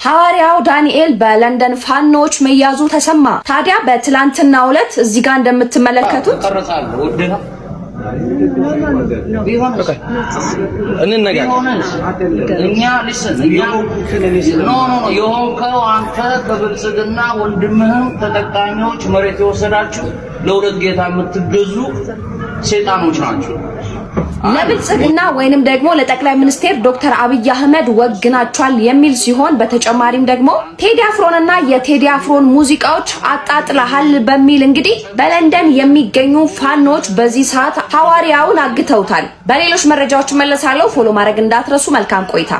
ሐዋርያው ዳንኤል በለንደን ፋኖች መያዙ ተሰማ። ታዲያ በትላንትናው ዕለት እዚህ ጋር እንደምትመለከቱት የሆንከው አንተ በብልጽግና ወንድምህም ተጠቃሚዎች መሬት የወሰዳችሁ ለሁለት ጌታ የምትገዙ ሰይጣኖች ናቸው። ለብልጽግና ወይንም ደግሞ ለጠቅላይ ሚኒስትር ዶክተር አብይ አህመድ ወግናቸዋል የሚል ሲሆን በተጨማሪም ደግሞ ቴዲ አፍሮንና የቴዲ አፍሮን ሙዚቃዎች አጣጥለሃል በሚል እንግዲህ በለንደን የሚገኙ ፋኖች በዚህ ሰዓት ሐዋርያውን አግተውታል። በሌሎች መረጃዎች መለሳለሁ። ፎሎ ማድረግ እንዳትረሱ። መልካም ቆይታ።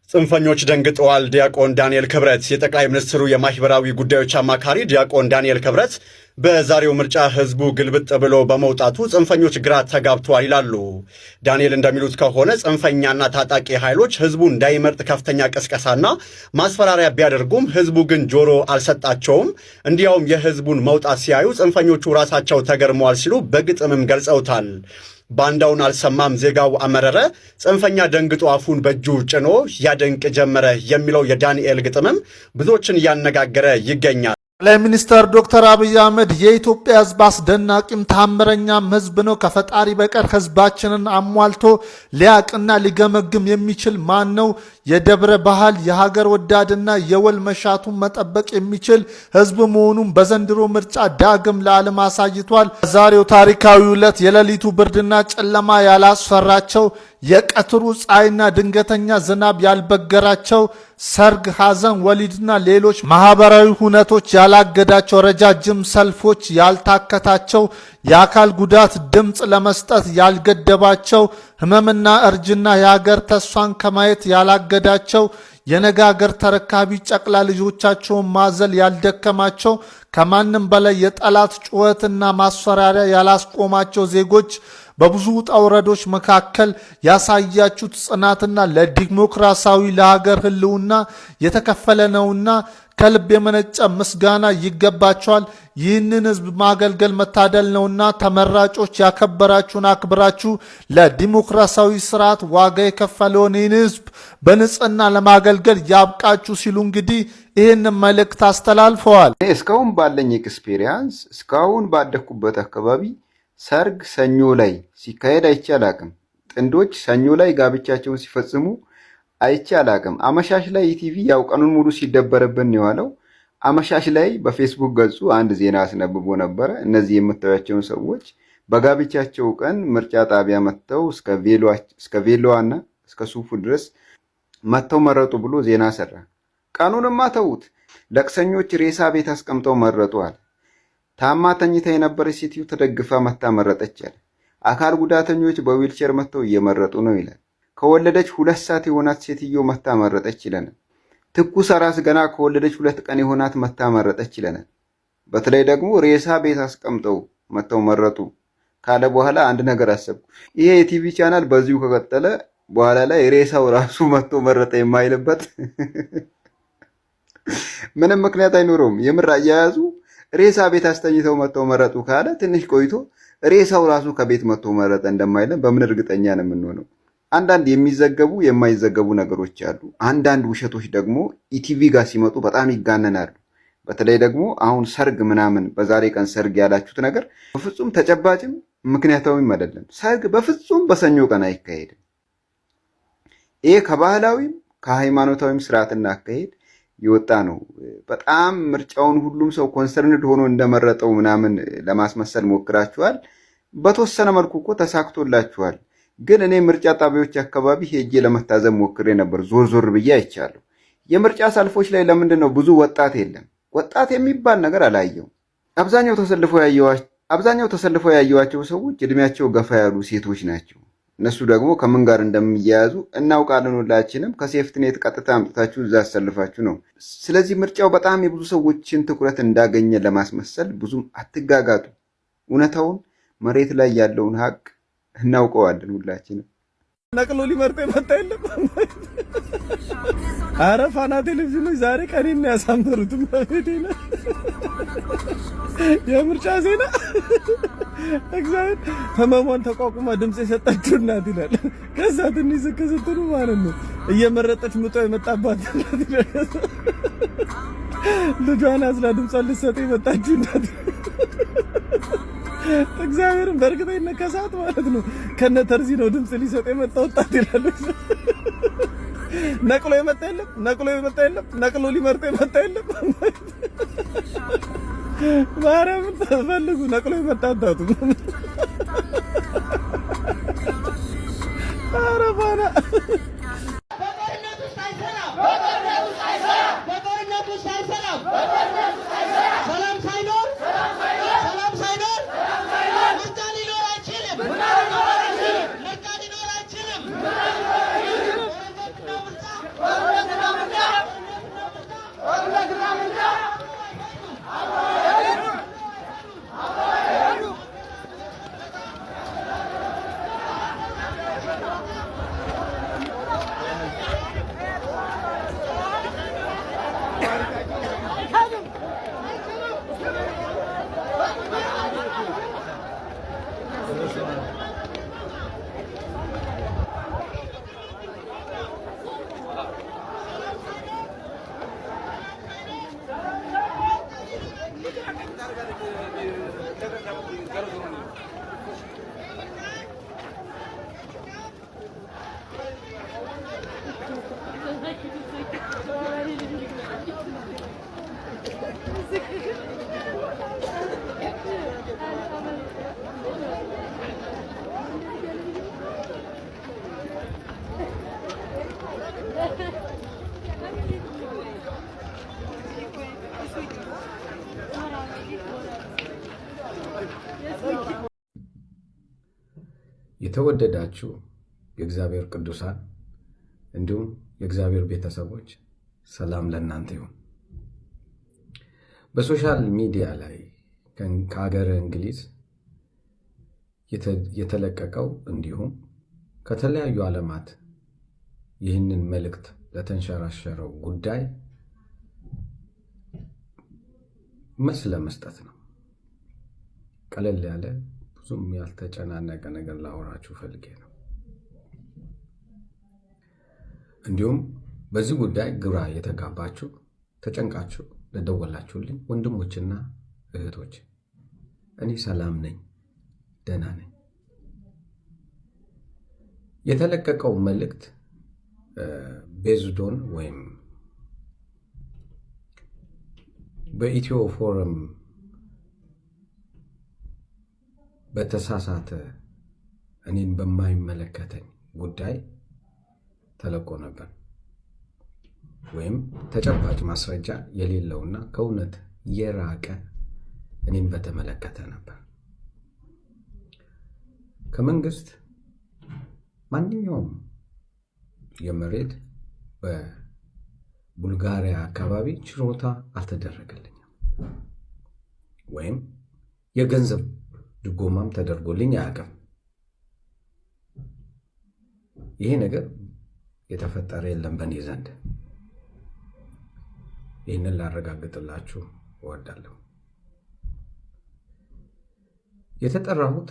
ጽንፈኞች ደንግጠዋል። ዲያቆን ዳንኤል ክብረት የጠቅላይ ሚኒስትሩ የማህበራዊ ጉዳዮች አማካሪ ዲያቆን ዳንኤል ክብረት በዛሬው ምርጫ ህዝቡ ግልብጥ ብሎ በመውጣቱ ጽንፈኞች ግራ ተጋብተዋል ይላሉ። ዳንኤል እንደሚሉት ከሆነ ጽንፈኛና ታጣቂ ኃይሎች ህዝቡ እንዳይመርጥ ከፍተኛ ቅስቀሳና ማስፈራሪያ ቢያደርጉም ህዝቡ ግን ጆሮ አልሰጣቸውም። እንዲያውም የህዝቡን መውጣት ሲያዩ ጽንፈኞቹ ራሳቸው ተገርመዋል ሲሉ በግጥምም ገልጸውታል። ባንዳውን አልሰማም ዜጋው አመረረ፣ ጽንፈኛ ደንግጦ አፉን በእጁ ጭኖ ያደንቅ ጀመረ የሚለው የዳንኤል ግጥምም ብዙዎችን እያነጋገረ ይገኛል። ጠቅላይ ሚኒስትር ዶክተር አብይ አህመድ የኢትዮጵያ ህዝብ አስደናቂም ታምረኛም ህዝብ ነው፣ ከፈጣሪ በቀር ህዝባችንን አሟልቶ ሊያቅና ሊገመግም የሚችል ማን ነው? የደብረ ባህል የሀገር ወዳድና የወል መሻቱን መጠበቅ የሚችል ህዝብ መሆኑን በዘንድሮ ምርጫ ዳግም ለዓለም አሳይቷል። ዛሬው ታሪካዊ ዕለት የሌሊቱ ብርድና ጨለማ ያላስፈራቸው፣ የቀትሩ ፀሐይና ድንገተኛ ዝናብ ያልበገራቸው፣ ሰርግ፣ ሐዘን፣ ወሊድና ሌሎች ማህበራዊ ሁነቶች ያላገዳቸው፣ ረጃጅም ሰልፎች ያልታከታቸው፣ የአካል ጉዳት ድምፅ ለመስጠት ያልገደባቸው፣ ህመምና እርጅና የሀገር ተስፋን ከማየት ያላገዳቸው፣ የነገ ሀገር ተረካቢ ጨቅላ ልጆቻቸውን ማዘል ያልደከማቸው፣ ከማንም በላይ የጠላት ጩኸትና ማስፈራሪያ ያላስቆማቸው ዜጎች በብዙ ውጣ ውረዶች መካከል ያሳያችሁት ጽናትና ለዲሞክራሲያዊ ለሀገር ህልውና የተከፈለ ነውና ከልብ የመነጨ ምስጋና ይገባቸዋል። ይህንን ህዝብ ማገልገል መታደል ነውና ተመራጮች ያከበራችሁን አክብራችሁ ለዲሞክራሲያዊ ስርዓት ዋጋ የከፈለውን ይህን ህዝብ በንጽህና ለማገልገል ያብቃችሁ ሲሉ እንግዲህ ይህንን መልእክት አስተላልፈዋል። እስካሁን ባለኝ ኤክስፔሪያንስ እስካሁን ባደኩበት አካባቢ ሰርግ ሰኞ ላይ ሲካሄድ አይቼ አላቅም። ጥንዶች ሰኞ ላይ ጋብቻቸውን ሲፈጽሙ አይቼ አላቅም። አመሻሽ ላይ ኢቲቪ ያው ቀኑን ሙሉ ሲደበርብን የዋለው አመሻሽ ላይ በፌስቡክ ገጹ አንድ ዜና አስነብቦ ነበረ። እነዚህ የምታዩቸውን ሰዎች በጋብቻቸው ቀን ምርጫ ጣቢያ መጥተው እስከ ቬሎዋና እስከ ሱፉ ድረስ መጥተው መረጡ ብሎ ዜና ሰራ። ቀኑንማ ተውት። ለቅሰኞች ሬሳ ቤት አስቀምጠው መረጡዋል። ታማ ተኝታ የነበረች ሴትዮ ተደግፋ መታ መረጠች ያለ። አካል ጉዳተኞች በዊልቸር መጥተው እየመረጡ ነው ይላል። ከወለደች 2 ሰዓት የሆናት ሴትዮ መታ መረጠች ይለናል። ትኩስ አራስ ገና ከወለደች 2 ቀን የሆናት መታ መረጠች ይለናል። በተለይ ደግሞ ሬሳ ቤት አስቀምጠው መጥተው መረጡ ካለ በኋላ አንድ ነገር አሰብኩ። ይሄ የቲቪ ቻናል በዚሁ ከቀጠለ በኋላ ላይ ሬሳው ራሱ መጥቶ መረጠ የማይልበት ምንም ምክንያት አይኖረውም። የምር አያያዙ ሬሳ ቤት አስተኝተው መጥተው መረጡ ካለ ትንሽ ቆይቶ ሬሳው ራሱ ከቤት መጥቶ መረጠ እንደማይለን በምን እርግጠኛ ነው የምንሆነው? አንዳንድ የሚዘገቡ የማይዘገቡ ነገሮች አሉ። አንዳንድ ውሸቶች ደግሞ ኢቲቪ ጋር ሲመጡ በጣም ይጋነናሉ። በተለይ ደግሞ አሁን ሰርግ ምናምን በዛሬ ቀን ሰርግ ያላችሁት ነገር በፍጹም ተጨባጭም ምክንያታዊም አይደለም። ሰርግ በፍጹም በሰኞ ቀን አይካሄድም። ይሄ ከባህላዊም ከሃይማኖታዊም ስርዓትና አካሄድ ይወጣ ነው። በጣም ምርጫውን ሁሉም ሰው ኮንሰርንድ ሆኖ እንደመረጠው ምናምን ለማስመሰል ሞክራችኋል። በተወሰነ መልኩ እኮ ተሳክቶላችኋል። ግን እኔ ምርጫ ጣቢያዎች አካባቢ ሄጄ ለመታዘብ ሞክሬ ነበር። ዞር ብዬ አይቻለሁ። የምርጫ ሰልፎች ላይ ለምንድን ነው ብዙ ወጣት የለም? ወጣት የሚባል ነገር አላየው። አብዛኛው ተሰልፈው ያየዋቸው ሰዎች እድሜያቸው ገፋ ያሉ ሴቶች ናቸው። እነሱ ደግሞ ከምን ጋር እንደሚያያዙ እናውቃለን ሁላችንም። ከሴፍትኔት ቀጥታ አምጥታችሁ እዛ አሰልፋችሁ ነው። ስለዚህ ምርጫው በጣም የብዙ ሰዎችን ትኩረት እንዳገኘ ለማስመሰል ብዙም አትጋጋጡ። እውነታውን መሬት ላይ ያለውን ሀቅ እናውቀዋለን ሁላችንም። ነቅሎ ሊመርጥ የመጣ የለም። ኧረ ፋና ቴሌቪዥኖች ዛሬ ቀኔን ያሳምሩት። ማለቴና የምርጫ ዜና እግዚአብሔር ህመሟን ተቋቁማ ድምጽ የሰጠችው እናት ይላል። ከዛ ትንሽ ዝቅ ስትሉ ማለት ነው እየመረጠች ምጦ የመጣባት ልጇን አዝላ ድምጿን ልትሰጥ የመጣችው እናት እግዚአብሔርን በእርግጠኝነት ከሰዓት ማለት ነው ከነ ተርዚ ነው ድምፅ ሊሰጥ የመጣ ወጣት ይላሉ። ነቅሎ የመጣ የለም፣ ነቅሎ የመጣ የለም፣ ነቅሎ ሊመርጥ የመጣ የለም። ማርያምን ተፈልጉ ነቅሎ የመጣ አታጡ። ኧረ ባና የተወደዳችሁ የእግዚአብሔር ቅዱሳን እንዲሁም የእግዚአብሔር ቤተሰቦች ሰላም ለእናንተ ይሁን። በሶሻል ሚዲያ ላይ ከሀገረ እንግሊዝ የተለቀቀው እንዲሁም ከተለያዩ ዓለማት ይህንን መልእክት ለተንሸራሸረው ጉዳይ መልስ ለመስጠት ነው። ቀለል ያለ ብዙም ያልተጨናነቀ ነገር ላወራችሁ ፈልጌ ነው። እንዲሁም በዚህ ጉዳይ ግራ የተጋባችሁ ተጨንቃችሁ ለደወላችሁልኝ ወንድሞችና እህቶች እኔ ሰላም ነኝ፣ ደህና ነኝ። የተለቀቀው መልእክት ቤዝዶን ወይም በኢትዮ ፎረም በተሳሳተ እኔን በማይመለከተኝ ጉዳይ ተለቆ ነበር። ወይም ተጨባጭ ማስረጃ የሌለውና ከእውነት የራቀ እኔን በተመለከተ ነበር። ከመንግስት ማንኛውም የመሬት በቡልጋሪያ አካባቢ ችሮታ አልተደረገልኝም ወይም የገንዘብ ድጎማም ተደርጎልኝ አያውቅም። ይሄ ነገር የተፈጠረ የለም በእኔ ዘንድ። ይህንን ላረጋግጥላችሁ እወዳለሁ። የተጠራሁት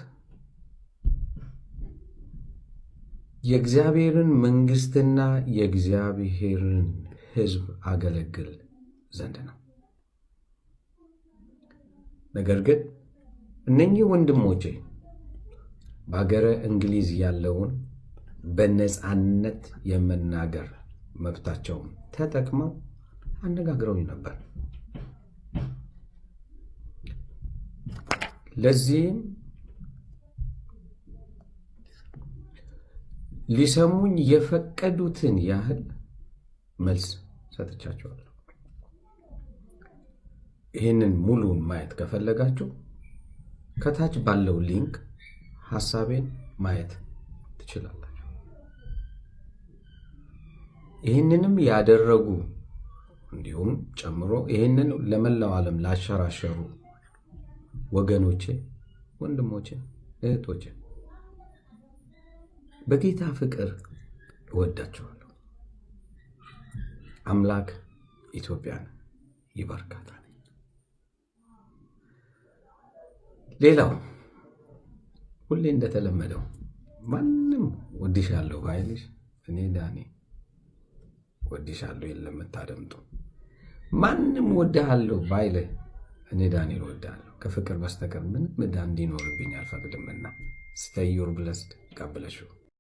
የእግዚአብሔርን መንግስትና የእግዚአብሔርን ሕዝብ አገለግል ዘንድ ነው። ነገር ግን እነኚህ ወንድሞቼ በሀገረ እንግሊዝ ያለውን በነፃነት የመናገር መብታቸውን ተጠቅመው አነጋግረውኝ ነበር። ለዚህም ሊሰሙኝ የፈቀዱትን ያህል መልስ ሰጥቻቸዋለሁ። ይህንን ሙሉን ማየት ከፈለጋችሁ ከታች ባለው ሊንክ ሐሳቤን ማየት ትችላላችሁ። ይህንንም ያደረጉ እንዲሁም ጨምሮ ይህንን ለመላው ዓለም ላሸራሸሩ ወገኖቼ፣ ወንድሞቼ፣ እህቶቼ በጌታ ፍቅር እወዳቸዋለሁ። አምላክ ኢትዮጵያን ይባርካታል። ሌላው ሁሌ እንደተለመደው ማንም ወድሻለሁ ባይልሽ እኔ ዳኒ ወድሻለሁ የለም የምታደምጡ ማንም ወድሃለሁ ባይልህ እኔ ዳንኤል ወድሃለሁ ከፍቅር በስተቀር ምንም ዕዳ እንዲኖርብኝ አልፈቅድምና stay your blessed God bless you